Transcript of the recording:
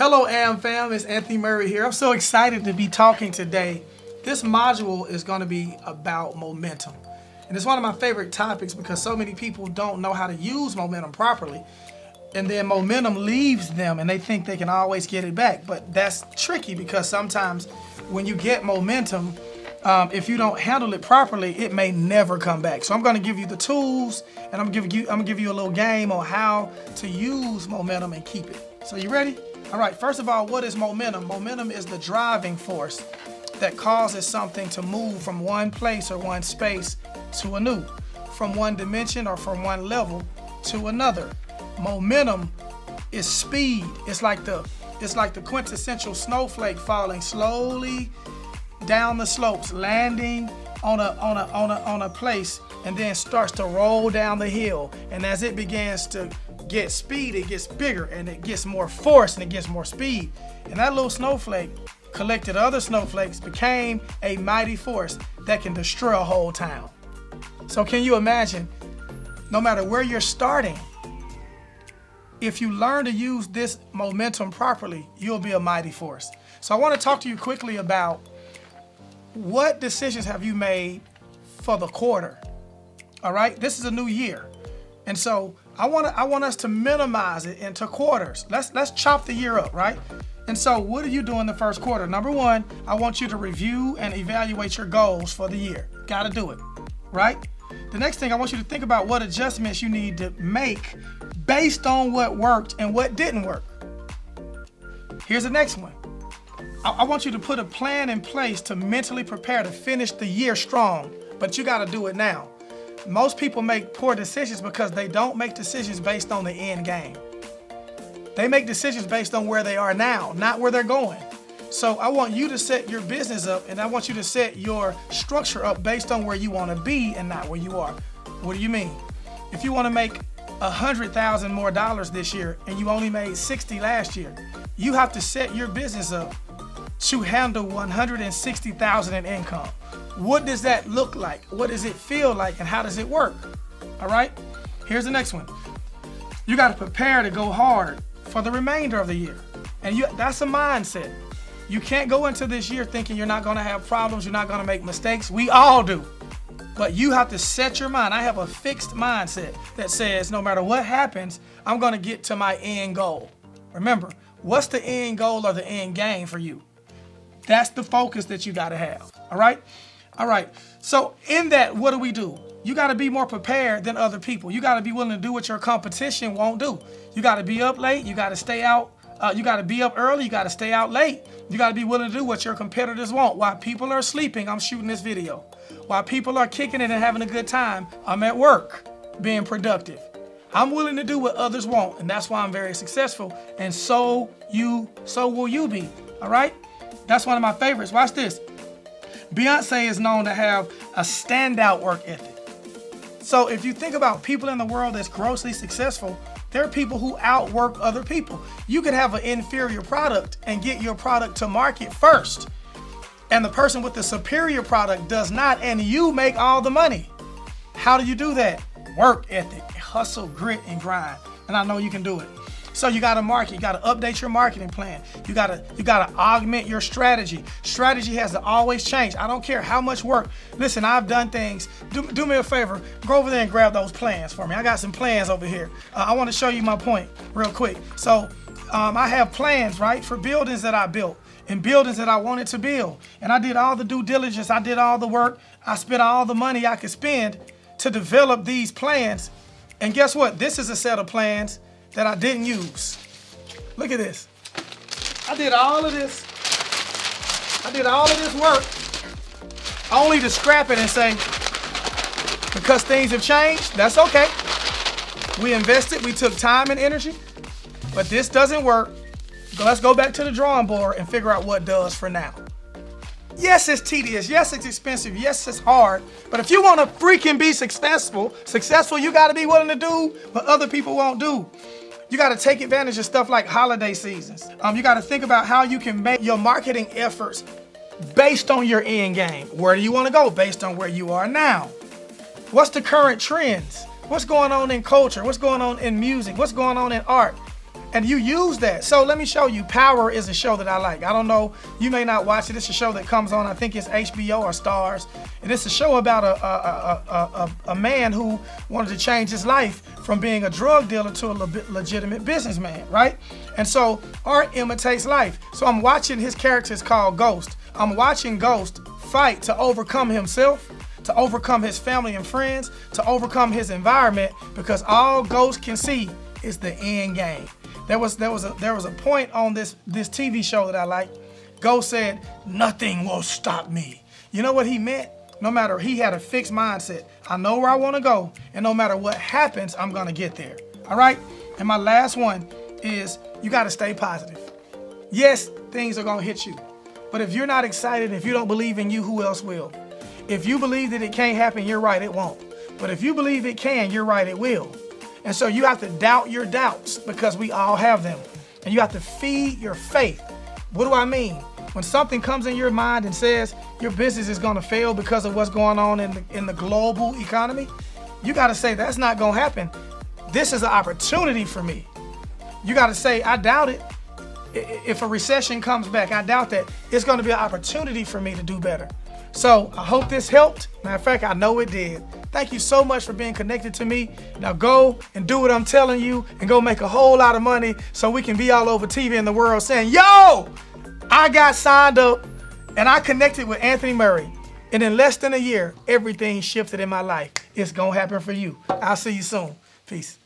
Hello AmFam, it's Anthony Murray here. I'm so excited to be talking today. This module is going to be about momentum. And it's one of my favorite topics because so many people don't know how to use momentum properly. And then momentum leaves them and they think they can always get it back. But that's tricky because sometimes when you get momentum, if you don't handle it properly, it may never come back. So I'm going to give you the tools and I'm going to give you a little game on how to use momentum and keep it. So you ready? All right, first of all, what is momentum? Momentum is the driving force that causes something to move from one place or one space to a new, from one dimension or from one level to another. Momentum is speed. It's like the quintessential snowflake falling slowly down the slopes, landing on a place, and then starts to roll down the hill. And as it begins to get speed, it gets bigger and it gets more force and it gets more speed. And that little snowflake collected other snowflakes, became a mighty force that can destroy a whole town. So can you imagine, no matter where you're starting, if you learn to use this momentum properly, you'll be a mighty force. So I want to talk to you quickly about what decisions have you made for the quarter. All right, this is a new year. And so I want us to minimize it into quarters. Let's chop the year up, right? And so what do you do in the first quarter? Number one, I want you to review and evaluate your goals for the year. Got to do it, right? The next thing, I want you to think about what adjustments you need to make based on what worked and what didn't work. Here's the next one. I want you to put a plan in place to mentally prepare to finish the year strong, but you got to do it now. Most people make poor decisions because they don't make decisions based on the end game. They make decisions based on where they are now, not where they're going. So I want you to set your business up and I want you to set your structure up based on where you want to be and not where you are. What do you mean? If you want to make $100,000 more this year and you only made 60 last year, you have to set your business up to handle 160,000 in income. What does that look like? What does it feel like? And how does it work? All right, here's the next one. You got to prepare to go hard for the remainder of the year. And that's a mindset. You can't go into this year thinking you're not going to have problems, you're not going to make mistakes. We all do. But you have to set your mind. I have a fixed mindset that says no matter what happens, I'm going to get to my end goal. Remember, what's the end goal or the end game for you? That's the focus that you got to have. All right? All right. So in that, what do? You got to be more prepared than other people. You got to be willing to do what your competition won't do. You got to be up late. You got to stay out. You got to be up early. You got to stay out late. You got to be willing to do what your competitors won't. While people are sleeping, I'm shooting this video. While people are kicking it and having a good time, I'm at work being productive. I'm willing to do what others won't, and that's why I'm very successful. And so will you be. All right? That's one of my favorites. Watch this. Beyonce is known to have a standout work ethic. So if you think about people in the world that's grossly successful, there are people who outwork other people. You could have an inferior product and get your product to market first. And the person with the superior product does not, and you make all the money. How do you do that? Work ethic, hustle, grit, and grind. And I know you can do it. So you got to market, you got to update your marketing plan. You got to augment your strategy. Strategy has to always change. I don't care how much work. Listen, I've done things. Do me a favor, go over there and grab those plans for me. I got some plans over here. I want to show you my point real quick. So I have plans, right, for buildings that I built and buildings that I wanted to build. And I did all the due diligence. I did all the work. I spent all the money I could spend to develop these plans. And guess what? This is a set of plans that I didn't use. Look at this. I did all of this work only to scrap it and say, because things have changed, that's okay. We invested, we took time and energy, but this doesn't work. So let's go back to the drawing board and figure out what does for now. Yes, it's tedious. Yes, it's expensive. Yes, it's hard. But if you want to freaking be successful, you got to be willing to do what other people won't do. You got to take advantage of stuff like holiday seasons. You got to think about how you can make your marketing efforts based on your end game. Where do you want to go based on where you are now? What's the current trends? What's going on in culture? What's going on in music? What's going on in art? And you use that. So let me show you. Power is a show that I like. I don't know, you may not watch it. It's a show that comes on, I think it's HBO or Stars. And it's a show about a man who wanted to change his life from being a drug dealer to a legitimate businessman, right? And so art imitates life. So I'm watching, his character is called Ghost. I'm watching Ghost fight to overcome himself, to overcome his family and friends, to overcome his environment, because all Ghost can see is the end game. There was a point on this TV show that I like. Ghost said, "Nothing will stop me." You know what he meant? No matter, he had a fixed mindset. I know where I want to go, and no matter what happens, I'm gonna get there. All right. And my last one is, you got to stay positive. Yes, things are gonna hit you, but if you're not excited, if you don't believe in you, who else will? If you believe that it can't happen, you're right, it won't. But if you believe it can, you're right, it will. And so you have to doubt your doubts, because we all have them. And you have to feed your faith. What do I mean? When something comes in your mind and says your business is going to fail because of what's going on in the global economy, you got to say, that's not going to happen. This is an opportunity for me. You got to say, I doubt it. If a recession comes back, I doubt that. It's going to be an opportunity for me to do better. So I hope this helped. Matter of fact, I know it did. Thank you so much for being connected to me. Now go and do what I'm telling you and go make a whole lot of money so we can be all over TV in the world saying, yo, I got signed up and I connected with Anthony Murray. And in less than a year, everything shifted in my life. It's going to happen for you. I'll see you soon. Peace.